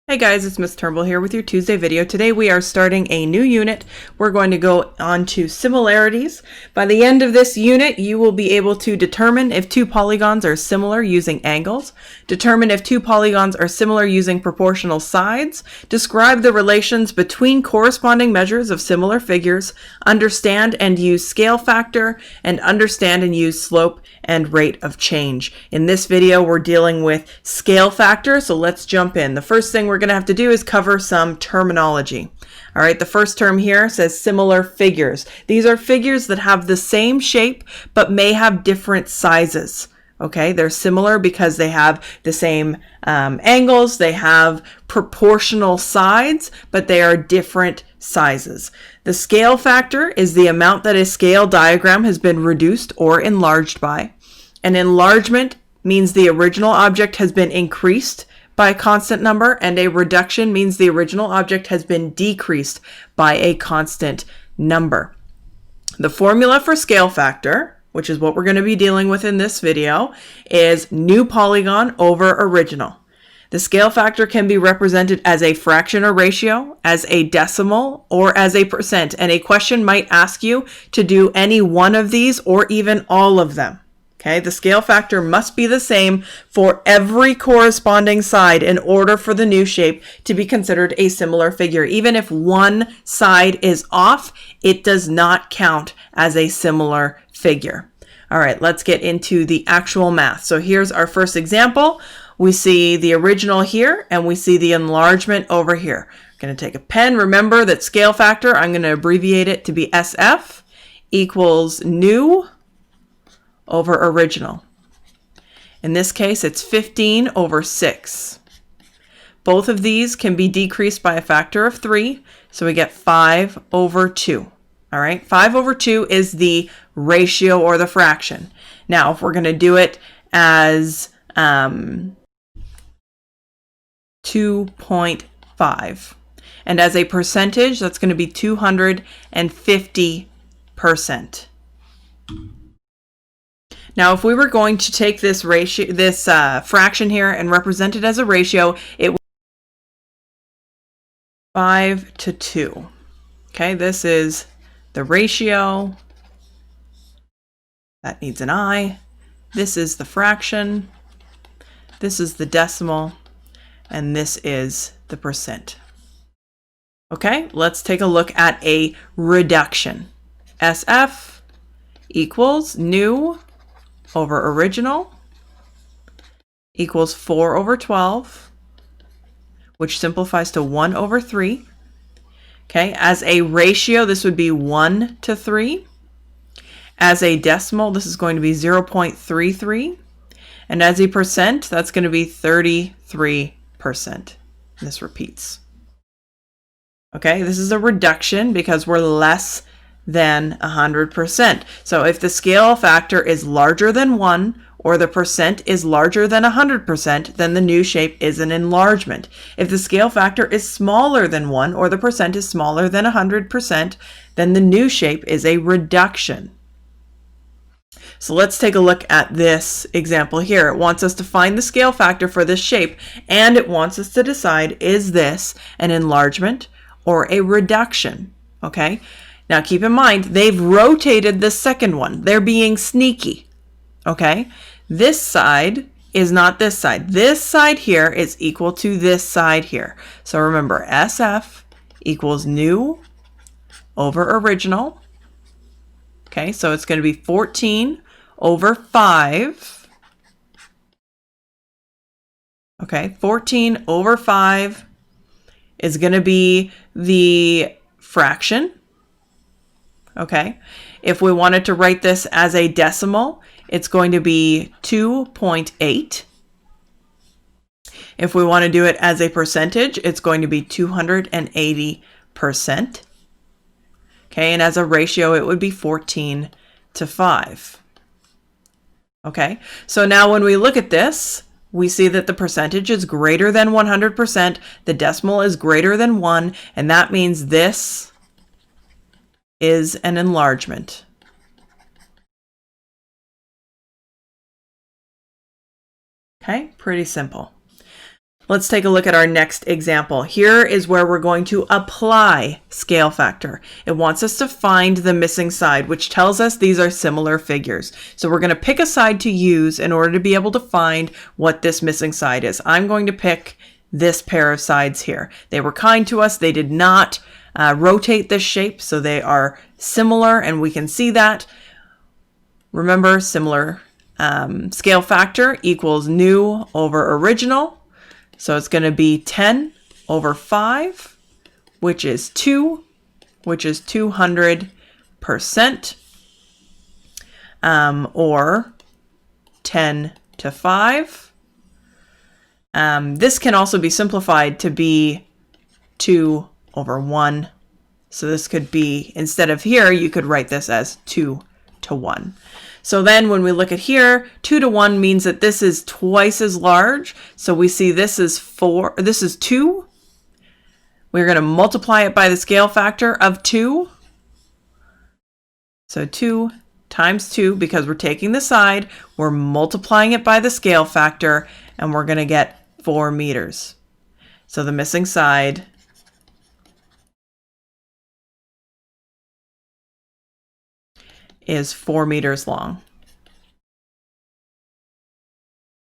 Hey guys, it's Miss Turnbull here with your Tuesday video. Today we are starting a new unit. We're going to go on to similarities. By the end of this unit, you will be able to determine if two polygons are similar using angles, determine if two polygons are similar using proportional sides, describe the relations between corresponding measures of similar figures, understand and use scale factor, and understand and use slope and rate of change. In this video, we're dealing with scale factor, so let's jump in. The first thing we're going to have to do is cover some terminology. All right, the first term here says similar figures. These are figures that have the same shape but may have different sizes. Okay, they're similar because they have the same angles, they have proportional sides, but they are different sizes. The scale factor is the amount that a scale diagram has been reduced or enlarged by. An enlargement means the original object has been increased by a constant number, and a reduction means the original object has been decreased by a constant number. The formula for scale factor, which is what we're going to be dealing with in this video, is new polygon over original. The scale factor can be represented as a fraction or ratio, as a decimal, or as a percent, and a question might ask you to do any one of these or even all of them. Okay, the scale factor must be the same for every corresponding side in order for the new shape to be considered a similar figure. Even if one side is off, it does not count as a similar figure. All right, let's get into the actual math. So here's our first example. We see the original here and we see the enlargement over here. I'm going to take a pen. Remember that scale factor, I'm going to abbreviate it to be SF equals new over original. In this case, it's 15 over 6. Both of these can be decreased by a factor of 3, so we get 5 over 2. All right, 5 over 2 is the ratio or the fraction. Now, if we're going to do it as 2.5, and as a percentage, that's going to be 250%. Now, if we were going to take this ratio, this fraction here and represent it as a ratio, it would be 5 to 2. Okay, this is the ratio. That needs an I. This is the fraction. This is the decimal. And this is the percent. Okay, let's take a look at a reduction. SF equals new over original equals 4 over 12, which simplifies to 1 over 3. Okay, as a ratio, this would be 1 to 3. As a decimal, this is going to be 0.33. And as a percent, that's going to be 33%. This repeats. Okay, this is a reduction because we're less than 100%. So if the scale factor is larger than 1 or the percent is larger than 100%, then the new shape is an enlargement. If the scale factor is smaller than 1 or the percent is smaller than 100%, then the new shape is a reduction. So let's take a look at this example here. It wants us to find the scale factor for this shape, and it wants us to decide, is this an enlargement or a reduction? Okay. Now keep in mind, they've rotated the second one. They're being sneaky, okay? This side is not this side. This side here is equal to this side here. So remember, SF equals new over original. Okay, so it's going to be 14 over 5. Okay, 14 over 5 is going to be the fraction. Okay, if we wanted to write this as a decimal, it's going to be 2.8. If we want to do it as a percentage, it's going to be 280%. Okay, and as a ratio, it would be 14 to 5. Okay, so now when we look at this, we see that the percentage is greater than 100%, the decimal is greater than 1, and that means this is an enlargement. Okay, pretty simple. Let's take a look at our next example. Here is where we're going to apply scale factor. It wants us to find the missing side, which tells us these are similar figures. So we're going to pick a side to use in order to be able to find what this missing side is. I'm going to pick this pair of sides here. They were kind to us. They did not rotate this shape, so they are similar, and we can see that. Remember, similar scale factor equals new over original. So it's going to be 10 over 5, which is 2, which is 200%, or 10 to 5. This can also be simplified to be 2 over 1. So this could be, instead of here, you could write this as 2 to 1. So then when we look at here, 2 to 1 means that this is twice as large. So we see this is 4, this is 2. We're going to multiply it by the scale factor of 2. So 2 times 2, because we're taking the side, we're multiplying it by the scale factor, and we're going to get 4 meters. So the missing side is 4 meters long.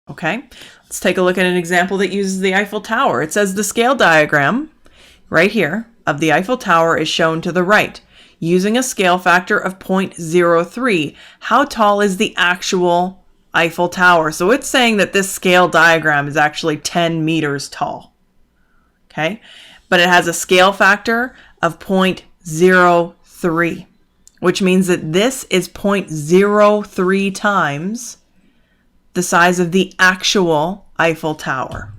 Okay, let's take a look at an example that uses the Eiffel Tower. It says the scale diagram right here of the Eiffel Tower is shown to the right. Using a scale factor of 0.03, how tall is the actual Eiffel Tower? So it's saying that this scale diagram is actually 10 meters tall. Okay, but it has a scale factor of 0.03. which means that this is 0.03 times the size of the actual Eiffel Tower.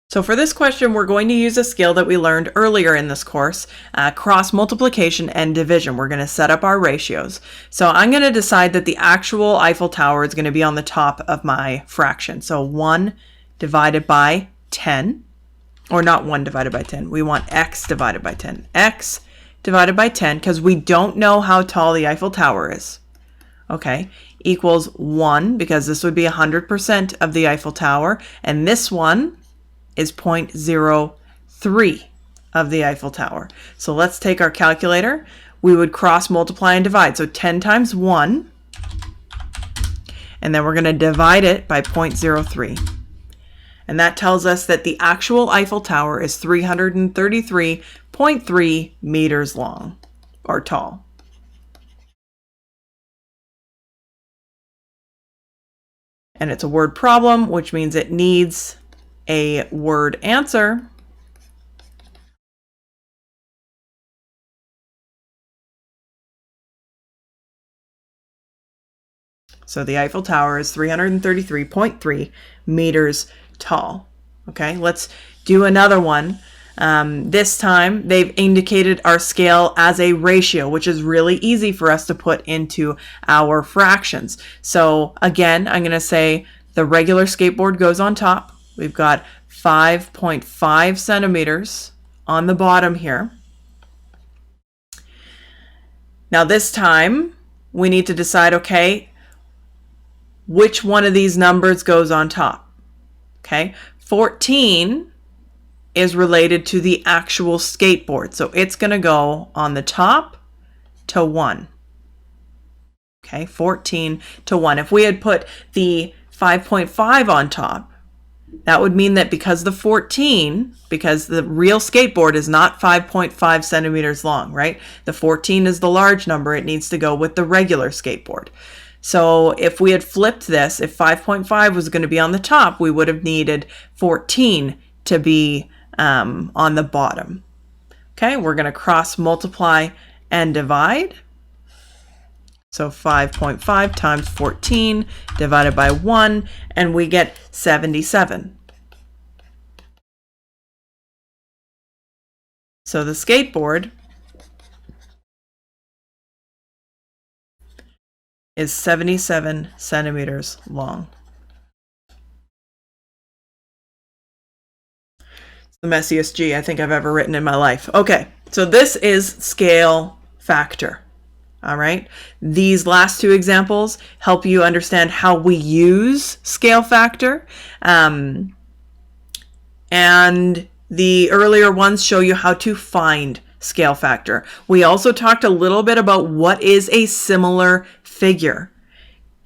So for this question, we're going to use a skill that we learned earlier in this course, cross multiplication and division. We're going to set up our ratios. So I'm going to decide that the actual Eiffel Tower is going to be on the top of my fraction. So 1 divided by 10, or not 1 divided by 10. We want x divided by 10. X divided by 10, because we don't know how tall the Eiffel Tower is, okay, equals 1, because this would be 100% of the Eiffel Tower, and this one is 0.03 of the Eiffel Tower. So let's take our calculator. We would cross multiply and divide. So 10 times 1, and then we're going to divide it by 0.03. And that tells us that the actual Eiffel Tower is 333.3 meters long, or tall. And it's a word problem, which means it needs a word answer. So the Eiffel Tower is 333.3 meters tall. Okay, let's do another one. This time they've indicated our scale as a ratio, which is really easy for us to put into our fractions. So again, I'm going to say the regular skateboard goes on top. We've got 5.5 centimeters on the bottom here. Now this time we need to decide, okay, which one of these numbers goes on top? Okay, 14 is related to the actual skateboard, so it's going to go on the top to 1. Okay, 14 to 1. If we had put the 5.5 on top, that would mean that because the real skateboard is not 5.5 centimeters long, right? The 14 is the large number. It needs to go with the regular skateboard. So if we had flipped this, if 5.5 was going to be on the top, we would have needed 14 to be on the bottom. Okay, we're going to cross multiply and divide. So 5.5 times 14 divided by 1, and we get 77. So the skateboard is 77 centimeters long. It's the messiest G I think I've ever written in my life. Okay, so this is scale factor. All right, these last two examples help you understand how we use scale factor. and the earlier ones show you how to find scale factor. We also talked a little bit about what is a similar figure.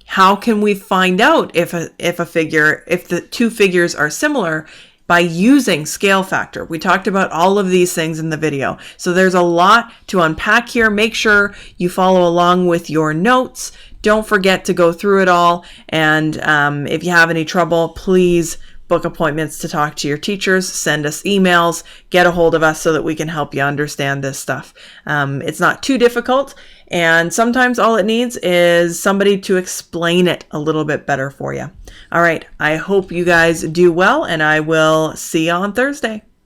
How can we find out if the two figures are similar? By using scale factor. We talked about all of these things in the video. So there's a lot to unpack here. Make sure you follow along with your notes. Don't forget to go through it all. And if you have any trouble, please book appointments to talk to your teachers, send us emails, get a hold of us so that we can help you understand this stuff. It's not too difficult, and sometimes all it needs is somebody to explain it a little bit better for you. All right, I hope you guys do well, and I will see you on Thursday.